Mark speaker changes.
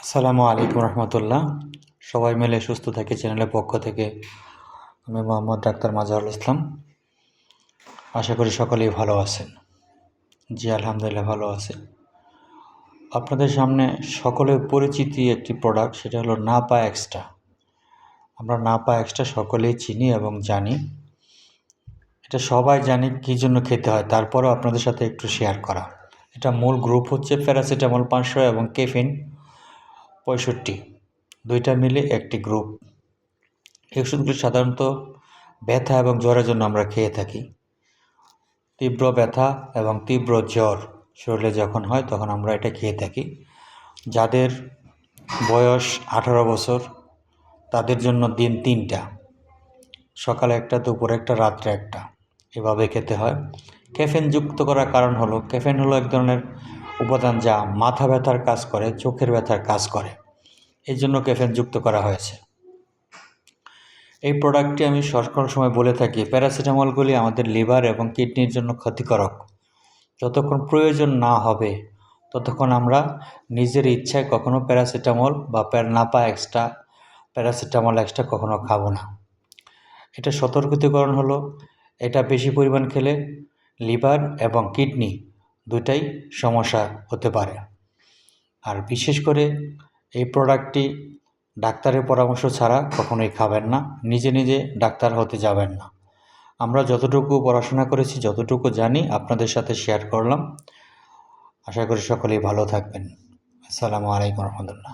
Speaker 1: আসসালামু আলাইকুম রহমতুল্লাহ। সবাই মিলে সুস্থ থাকি চ্যানেলের পক্ষ থেকে আমি মোহাম্মদ ডাক্তার মাজহারুল ইসলাম। আশা করি সকলেই ভালো আছেন। জি আলহামদুলিল্লাহ ভালো আছি। আপনাদের সামনে সকলের পরিচিতি একটি প্রোডাক্ট, সেটা হলো নাপা এক্সট্রা। আমরা নাপা এক্সট্রা সকলেই চিনি এবং জানি। এটা সবাই জানি কী জন্য খেতে হয়, তারপরেও আপনাদের সাথে একটু শেয়ার করা। এটা মূল গ্রুপ হচ্ছে প্যারাসিটামল 500 এবং কেফিন 65, দুইটা মিলে একটি গ্রুপ। এই ওষুধগুলি সাধারণত ব্যথা এবং জ্বরের জন্য আমরা খেয়ে থাকি। তীব্র ব্যথা এবং তীব্র জ্বর শরীরে যখন হয় তখন আমরা এটা খেয়ে থাকি। যাদের বয়স 18 বছর তাদের জন্য দিন 3টা, সকালে একটা, দুপুরে একটা, রাত্রে একটা, এভাবে খেতে হয়। ক্যাফেন যুক্ত করার কারণ হলো, ক্যাফেন হলো এক ধরনের উপাদান যা মাথা ব্যথার কাজ করে, চোখের ব্যথার কাজ করে, এই জন্য ক্যাফেন যুক্ত করা হয়েছে। এই প্রোডাক্টটি আমি সকল সময় বলে থাকি, প্যারাসিটামলগুলি আমাদের লিভার এবং কিডনির জন্য ক্ষতিকারক। যতক্ষণ প্রয়োজন না হবে ততক্ষণ আমরা নিজের ইচ্ছায় কখনো প্যারাসিটামল বা নাপা এক্সট্রা, প্যারাসিটামল এক্সট্রা কখনো খাবো না। এটা সতর্কীকরণ হলো, এটা বেশি পরিমাণ খেলে লিভার এবং কিডনি দুটাই সমস্যা হতে পারে। আর বিশেষ করে এই প্রোডাক্টটি ডাক্তারের পরামর্শ ছাড়া কখনোই খাবেন না, নিজে নিজে ডাক্তার হতে যাবেন না। আমরা যতটুকু পড়াশোনা করেছি, যতটুকু জানি আপনাদের সাথে শেয়ার করলাম। আশা করি সকলেই ভালো থাকবেন। আসসালামু আলাইকুম রহমতুল্লাহ।